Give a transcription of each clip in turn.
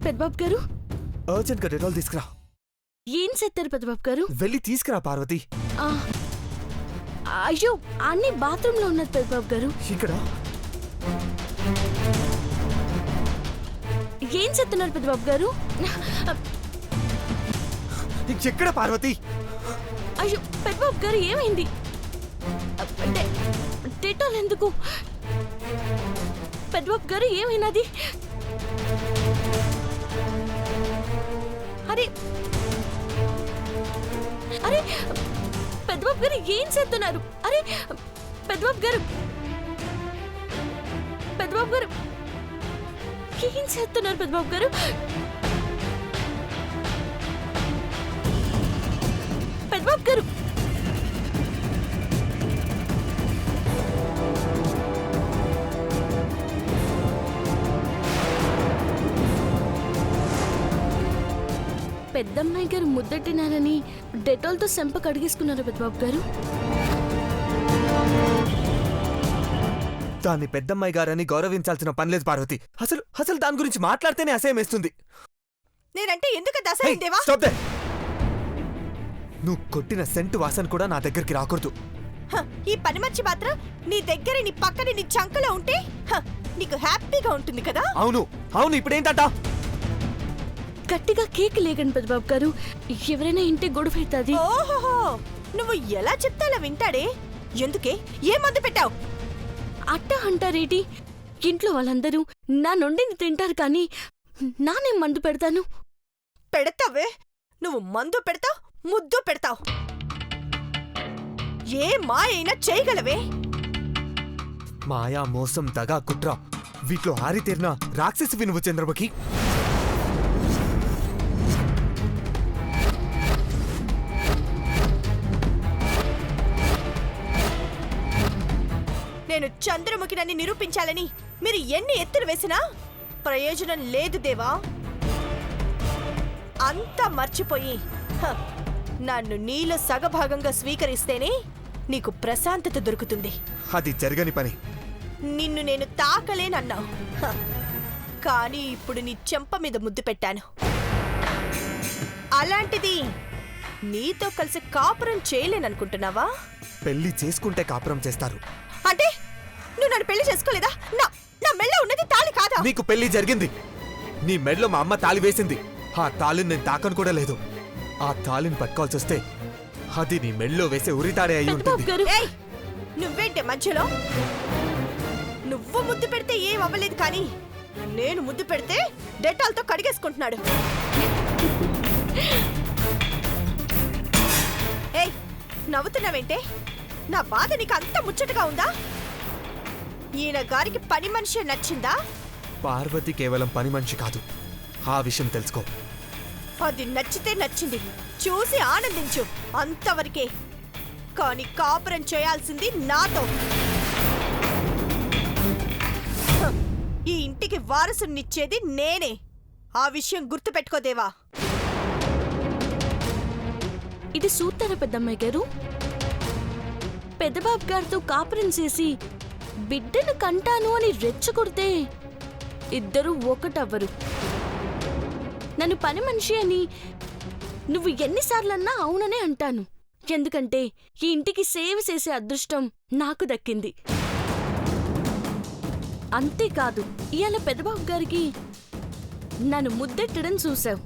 పెద్దబాబు గారు అర్జెంట్ గా డెటాల్ తీసుకురా. ఏం చేస్తారు పెద్దబాబు గారు? వెళ్ళి తీసుకురా పార్వతి. అయ్యో అన్ని బాత్రూమ్ లో ఉన్నది పెద్దబాబు గారు. ఇక్కడ ఏం చేస్తున్నారు పెద్దబాబు గారు? ఎక్కడ పార్వతి? అయ్యో పెద్దబాబు గారు ఏమైంది? డెటాల్ ఎందుకు పెద్దబాబు గారు? ఏమైనది? అరే అరే పెద్దబాబు గారు ఏం చేస్తున్నారు? అరే పెద్దబాబు గారు, పెద్దబాబు గారు ఏం చేస్తున్నారు? పెద్దబాబు గారు, పెద్దబాబు గారు పెద్దమ్మాయి గారు ముద్దటినారని డెటాల్తో సెంప కడిగేసుకున్నారు పెద్దబాబు గారు. దాన్ని పెద్దమ్మాయి గారని గౌరవించాల్సిన పనిలేదు పార్వతి. అసలు అసలు దాని గురించి మాట్లాడితేనే అసహ్యమేస్తుంది. నేనంటే ఎందుకంత అసహ్యం దేవా? నువ్వు కొట్టిన సెంటు వాసన కూడా నా దగ్గరికి రాకూడదు. ఈ పని మర్చి మాత్రం నీ దగ్గర నీ పక్కన నీ చంకలో ఉంటే నీకు హ్యాపీగా ఉంటుంది కదా? అవును అవును, ఇప్పుడేంటట? గట్టిగా కేక్ లేకండి పెద్దబాబు గారు, ఎవరైనా ఇంటి గొడవ అవుతుంది. ఓహో, నువ్వు ఎలా చెప్తాలో వింటాడే. ఎందుకే ఏ మందు పెట్టావు? అట్ట అంటారేటి? ఇంట్లో వాళ్ళందరూ నా నుండిని తింటారు కానీ నానేం మందు పెడతాను? పెడతావే, నువ్వు మందు పెడతావు, ముద్దు పెడతావు. ఏ మాయ అయినా చేయగలవే? మాయా, మోసం, దగా, కుట్ర వీటిలో ఆరితేరిన రాక్షసివి నువ్వు చంద్రముఖి. నేను చంద్రముఖినని నిరూపించాలని మీరు ఎన్ని ఎత్తులు వేసినా ప్రయోజనం లేదు దేవా. అంతా మర్చిపోయి నన్ను నీలో సగభాగంగా స్వీకరిస్తేనే నీకు ప్రశాంతత దొరుకుతుంది. అది జరగని పని. నిన్ను నేను తాకలేనన్నావు, కానీ ఇప్పుడు నీ చెంప మీద ముద్దు పెట్టాను. అలాంటిది నీతో కలిసి కాపురం చేయలేననుకుంటున్నావా? పెళ్లి చేసుకుంటే కాపురం చేస్తారు. అంటే నువ్వు నన్ను పెళ్లి చేసుకోలేదా? నా మెళ్ళో ఉన్నది తాళి కాదా? నీకు పెళ్లి జరిగింది. నీ మెడలో మా అమ్మ తాళి వేసింది. ఆ తాళిని నేను తాకను కూడా లేదు. ఆ తాళిని పట్టుకోవాల్సి వస్తే అది నీ మెడలో వేసే ఉరితాడే అయి ఉంటుంది. నువ్వేంటే మధ్యలో? నువ్వు ముద్దు పెడితే ఏం అవ్వలేదు, కానీ నేను ముద్దు పెడితే డెటాల్తో కడిగేసుకుంటున్నాడు. ఏయ్, నవ్వుతున్నావేంటే? నా బాధ నీకు అంత ముచ్చటగా ఉందా? ఈయన గారికి పని మనిషి నచ్చిందా? పార్వతి కేవలం పని మనిషి కాదు, ఆ విషయం తెలుసుకో. అది నచ్చితే నచ్చింది, చూసి ఆనందించు, అంతవరకే. కానీ కాపురం చేయాల్సింది నాతో. ఈ ఇంటికి వారసునిచ్చేది నేనే. ఆ విషయం గుర్తుపెట్టుకోదేవా. ఇది సూత్తారా పెద్దమ్మాయి గారు? పెద్దబాబు గారితో కాపురం చేసి బిడ్డను కంటాను అని రెచ్చగొడితే ఇద్దరూ ఒకటవ్వరు. నన్ను పని మనిషి అని నువ్వు ఎన్నిసార్లన్నా అవుననే అంటాను. ఎందుకంటే ఈ ఇంటికి సేవ చేసే అదృష్టం నాకు దక్కింది. అంతేకాదు, ఇవాళ పెద్దబాబు గారికి నన్ను ముద్దెట్టడం చూశావు.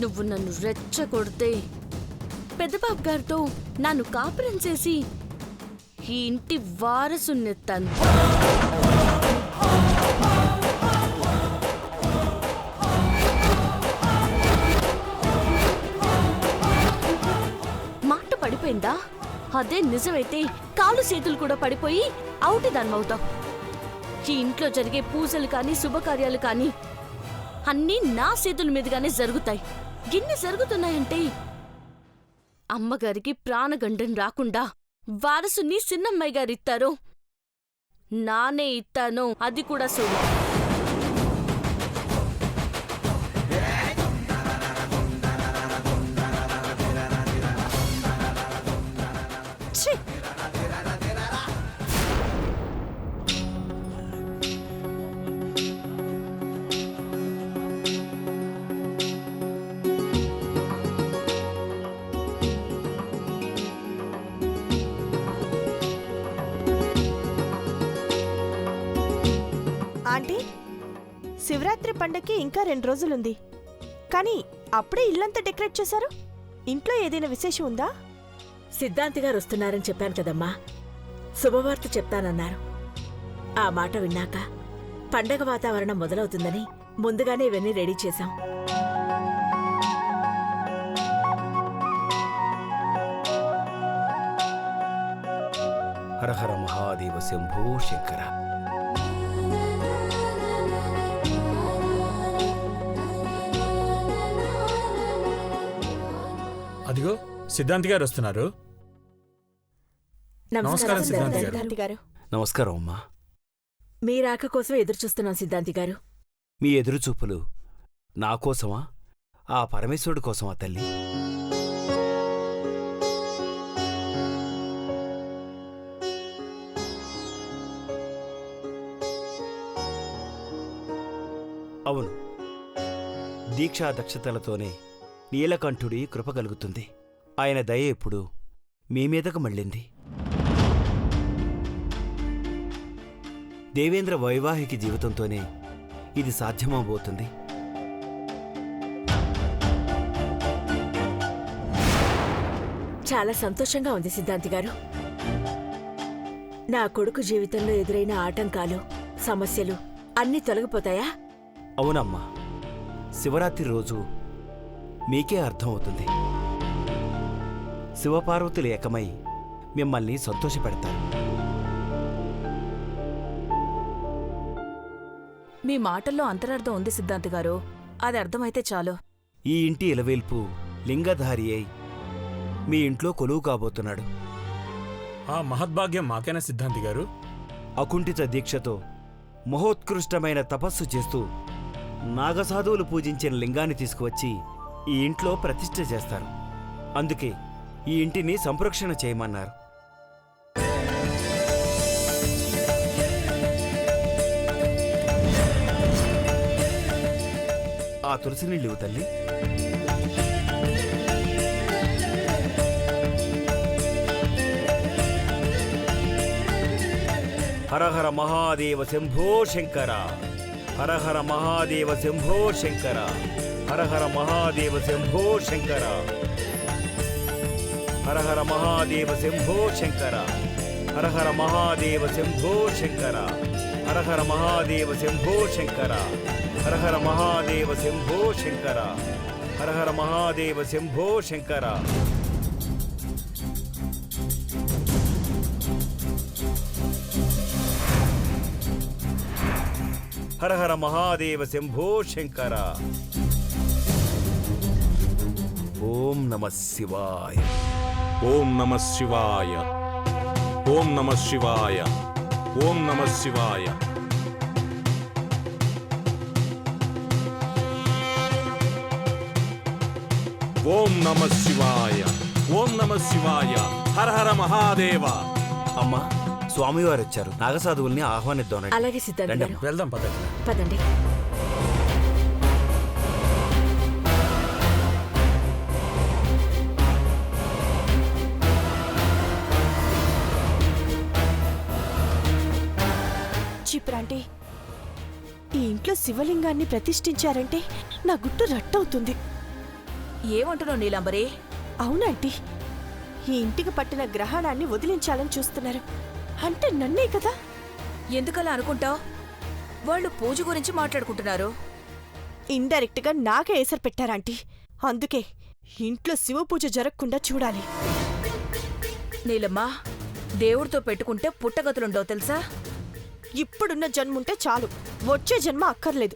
నువ్వు నన్ను రెచ్చగొడితే పెద్దబాబు గారితో నన్ను కాపురం చేసి ఈ ఇంటి వారసున్నెత్తాను. మాట పడిపోయిందా? అదే నిజమైతే కాలు చేతులు కూడా పడిపోయి అవుటిదాన్నవుతావు. ఈ ఇంట్లో జరిగే పూజలు కానీ శుభకార్యాలు కానీ అన్నీ నా చేతుల మీదుగానే జరుగుతాయి. గిన్ని జరుగుతున్నాయంటే అమ్మగారికి ప్రాణగండం రాకుండా వారసుని చిన్నమ్మాయి గారు ఇస్తారో నానే ఇస్తానో అది కూడా చూడు. శివరాత్రి పండగకి ఇంకా 2 రోజులుంది. కానీ అప్పుడే ఇల్లంతా డెకరేట్ చేశారు. ఇంట్లో ఏదైనా విశేషం ఉందా? సిద్ధాంతి గారు వస్తున్నారని చెప్పాను కదమ్మా. శుభవార్త చెప్తానన్నారు. ఆ మాట విన్నాక పండగ వాతావరణం మొదలవుతుందని ముందుగానే ఇవన్నీ రెడీ చేశాం. హరహర మహాదేవ శంభో శంకర. అదిగో సిద్ధాంతి గారు వస్తున్నారు. నమస్కారం సిద్ధాంతి గారు. సిద్ధాంతి గారు, నమస్కారం అమ్మా. మీ రాక కోసం ఎదురుచూస్తున్నాం సిద్ధాంతి గారు. మీ ఎదురుచూపులు నా కోసమా, ఆ పరమేశ్వరుడి కోసమా తల్లి? అవును, దీక్షా దక్షతలతోనే నీలకంఠుడి కృప కలుగుతుంది. ఆయన దయ ఎప్పుడు మీ మీదకు మళ్ళింది. దేవేంద్ర వైవాహిక జీవితంతోనే ఇది సాధ్యమవబోతుంది. చాలా సంతోషంగా ఉంది సిద్ధాంతి గారు. నా కొడుకు జీవితంలో ఎదురైన ఆటంకాలు, సమస్యలు అన్నీ తొలగిపోతాయా? అవునమ్మా, శివరాత్రి రోజు మీకే అర్థమవుతుంది. శివపార్వతులు ఏకమై మిమ్మల్ని సంతోషపెడతారు. మీ మాటల్లో అంతరార్థం ఉంది సిద్ధాంతి గారు. అది అర్థమైతే చాలు. ఈ ఇంటి ఇలవేల్పు లింగధారి అయి మీ ఇంట్లో కొలువు కాబోతున్నాడు. ఆ మహద్భాగ్యం మాకేనా సిద్ధాంతి గారు? అకుంఠిత దీక్షతో మహోత్కృష్టమైన తపస్సు చేస్తూ నాగసాధువులు పూజించిన లింగాన్ని తీసుకువచ్చి ఈ ఇంట్లో ప్రతిష్ఠ చేస్తారు. అందుకే ఈ ఇంటిని సంరక్షణ చేయమన్నారు. ఆ తులసి నీళ్ళు తల్లి. హరహర మహాదేవ శంభో శంకర. హరహర మహాదేవ శంభో శంకర. హరహర మహాదేవ శంభో శంకర. హరహర మహాదేవ శంభో శంకర. హరహర మహాదేవ శంభో శంకర. హరహర మహాదేవ శంభో శంకర. హరహర మహాదేవ శంభో శంకర. హరహర మహాదేవ శంభో శంకర. హరహర మహాదేవ శంభో శంకర. ఓం నమః శివాయ. ఓం నమః శివాయ. ఓం నమః శివాయ. ఓం నమః శివాయ. ఓం నమః శివాయ. ఓం నమః శివాయ. హర హర మహాదేవ. అమ్మా, స్వామివారు వచ్చారు. నాగసాధువుల్ని ఆహ్వానిద్దాం. అలాగే సిద్ధాంతి గారు. వెళ్దాం పదండి. పదండి. చిప్రాంటి, ఈ ఇంట్లో శివలింగాన్ని ప్రతిష్ఠించారంటే నా గుట్టు రట్టవుతుంది. ఏమంటున్నావు నీలాంబరి? అవునంటీ, ఈ ఇంటికి పట్టిన గ్రహణాన్ని వదిలించాలని చూస్తున్నారు. అంటే నన్నే కదా? ఎందుకలా అనుకుంటావు? వాళ్ళు పూజ గురించి మాట్లాడుకుంటున్నారు. ఇండైరెక్ట్ గా నాకే ఏసరు పెట్టారాంటీ. అందుకే ఇంట్లో శివ పూజ జరగకుండా చూడాలి. నీలమ్మా, దేవుడితో పెట్టుకుంటే పుట్టగతులుండవు తెలుసా? ఇప్పుడున్న జన్ముంటే చాలు, వచ్చే జన్మ అక్కర్లేదు.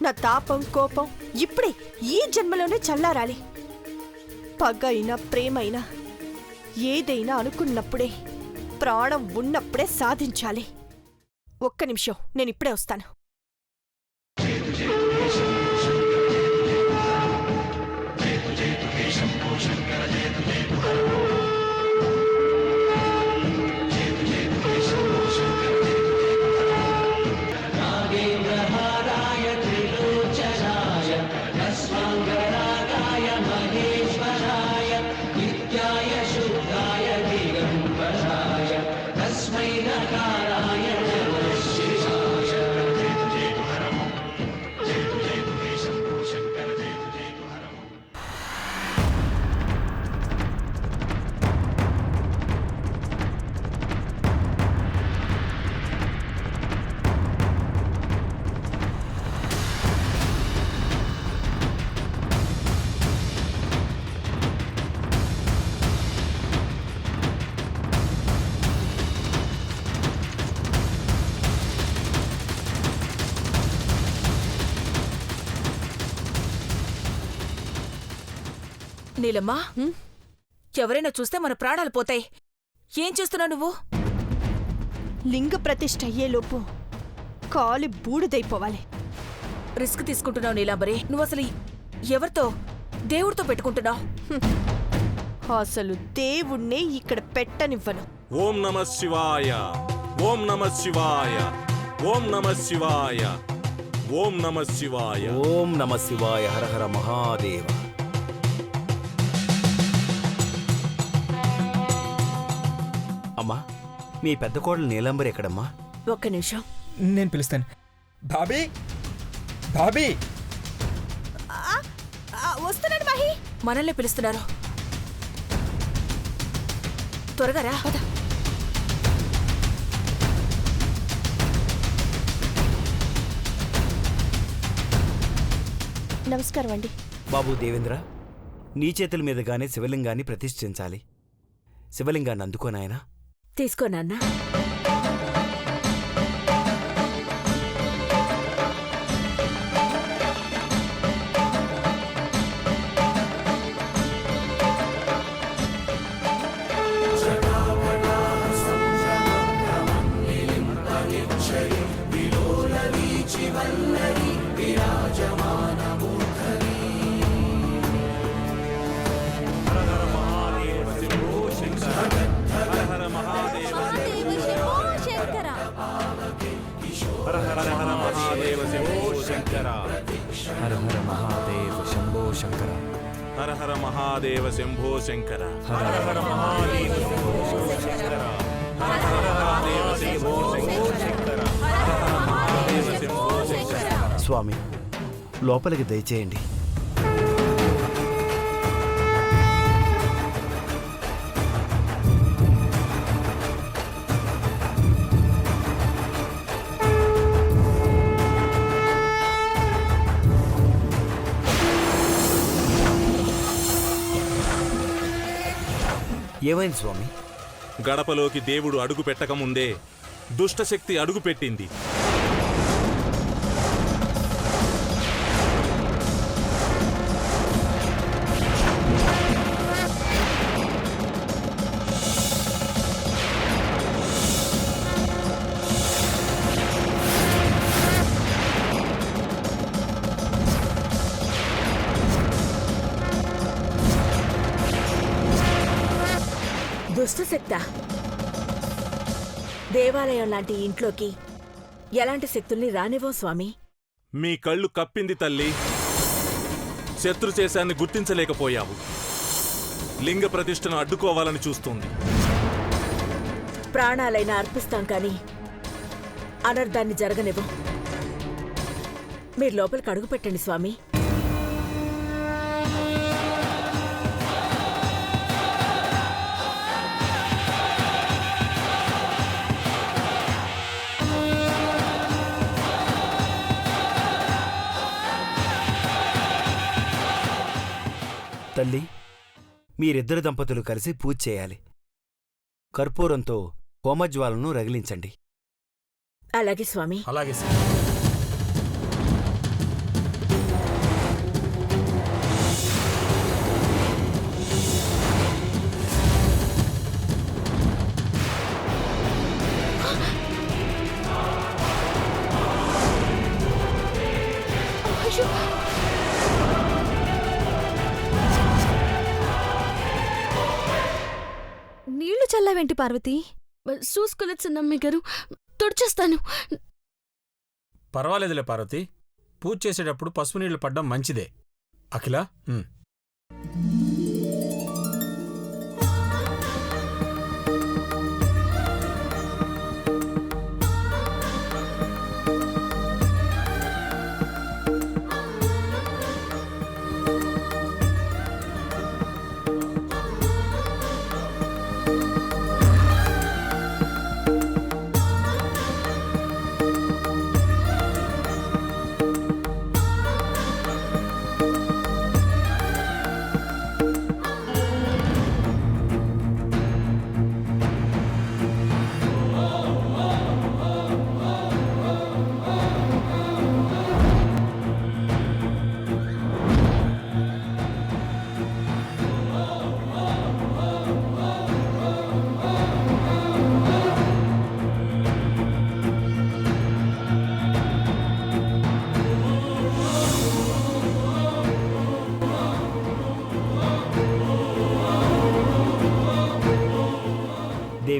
నా తాపం, కోపం ఇప్పుడే ఈ జన్మలోనే చల్లారాలి. పగ అయినా ప్రేమైనా ఏదైనా అనుకున్నప్పుడే, ప్రాణం ఉన్నప్పుడే సాధించాలి. ఒక్క నిమిషం, నేను ఇప్పుడే వస్తాను. నీలమ్మా ఎవరైనా చూస్తే మన ప్రాణాలు పోతాయి. ఏం చేస్తున్నావు నువ్వు? లింగ ప్రతిష్ఠ అయ్యేలోపు కాలి బూడిదైపోవాలి. రిస్క్ తీసుకుంటున్నావు నీలాంబరి. నువ్వు అసలు ఎవరితో, దేవుడితో పెట్టుకుంటున్నావు? అసలు దేవుణ్ణే ఇక్కడ పెట్టనివ్వను. ఓం నమ శివాయ, ఓం నమ శివాయ, ఓం నమ శివాయ, ఓం నమ శివాయ. ఓం నమ శివాయ. హర హర మహాదేవ. అమ్మా, మీ పెద్ద కోడలు నీలంబరి ఎక్కడమ్మా? ఒక్క నిమిషం. నేను పిలుస్తాను. భాబీ, భాబీ. వస్తున్నాను మహి. మనల్ని పిలుస్తున్నారు. త్వరగా రా. నమస్కారం అండి. బాబు దేవేంద్ర, నీ చేతుల మీదుగానే శివలింగాన్ని ప్రతిష్ఠించాలి. శివలింగాన్ని అందుకోనాయనా. తీసుకో నాన్న. హర హర మహాదేవ శంభో శంకర. హర హర మహాదేవ శంభో శంకర. హర హర మహాదేవ శంభో శంకర. హర హర మహాదేవ శంభో శంకర. హర హర మహాదేవ శంభో శంకర. హర హర మహాదేవ శంభో శంకర. స్వామి, లోపలికి దయచేయండి. ఏమైంది స్వామి? గడపలోకి దేవుడు అడుగు పెట్టకముందే దుష్టశక్తి అడుగు పెట్టింది. దుష్టశక్తా? దేవాలయం లాంటి ఇంట్లోకి ఎలాంటి శక్తుల్ని రానివ్వం స్వామి. మీ కళ్ళు కప్పింది తల్లి. శత్రుచేశాన్ని గుర్తించలేకపోయావు. లింగ ప్రతిష్టను అడ్డుకోవాలని చూస్తుంది. ప్రాణాలైనా అర్పిస్తాం కాని అనర్థాన్ని జరగనివ్వం. మీరు లోపలికి అడుగు పెట్టండి స్వామి. తల్లి, మీరిద్దరు దంపతులు కలిసి పూజ చేయాలి. కర్పూరంతో హోమజ్వాలను రగిలించండి. అలాగే స్వామి. అలాగే సార్. నీళ్లు చల్లావేంటి పార్వతి? చూసుకోలేదు చిన్నమ్మ గారు, తుడిచేస్తాను. పర్వాలేదులే పార్వతి. పూజ చేసేటప్పుడు పసుపు నీళ్లు పడ్డం మంచిదే. అఖిల,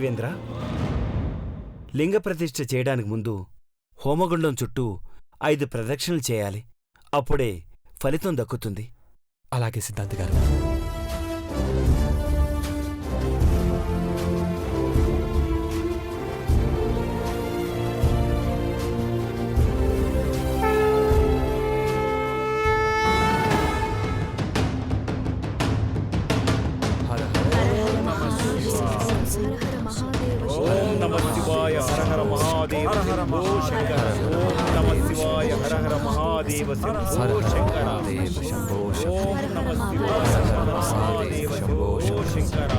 దేవేంద్ర, లింగ ప్రతిష్ఠ చేయడానికి ముందు హోమగుండం చుట్టూ 5 ప్రదక్షిణలు చేయాలి. అప్పుడే ఫలితం దక్కుతుంది. అలాగే సిద్ధాంతి గారు. ఓం నమః శివాయ హర హర మహాదేవ శంభో శంకర. ఓం నమః శివాయ హర హర మహాదేవ శంభో శంకర. ఓం నమః శివాయ హర హర మహాదేవ శంభో శంకర.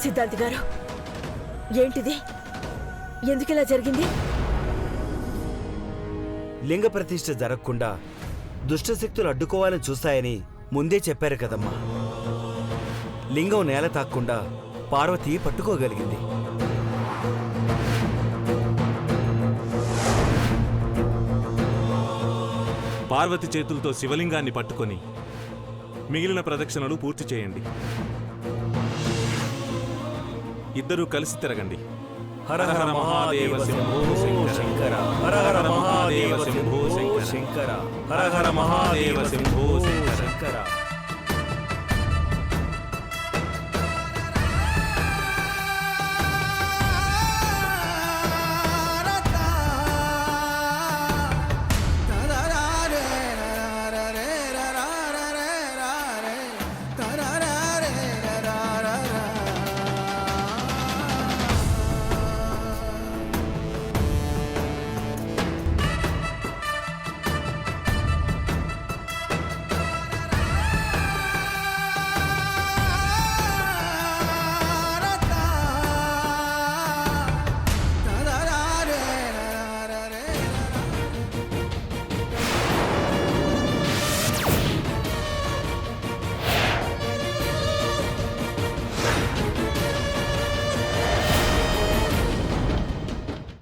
సిద్ధాంతి గారు, ఏంటిది? ఎందుకిలా జరిగింది? లింగ ప్రతిష్ఠ జరగకుండా దుష్టశక్తులు అడ్డుకోవాలని చూస్తాయని ముందే చెప్పారు కదమ్మా. లింగం నేల తాక్కుండా పార్వతి పట్టుకోగలిగింది. పార్వతి చేతులతో శివలింగాన్ని పట్టుకొని మిగిలిన ప్రదక్షిణలు పూర్తి చేయండి. ఇద్దరూ కలిసి తిరగండి. హర హర మహాదేవ శంభో శంకర. హర హర మహాదేవ శంభో శంకర. హర హర మహాదేవ శంభో శంకర.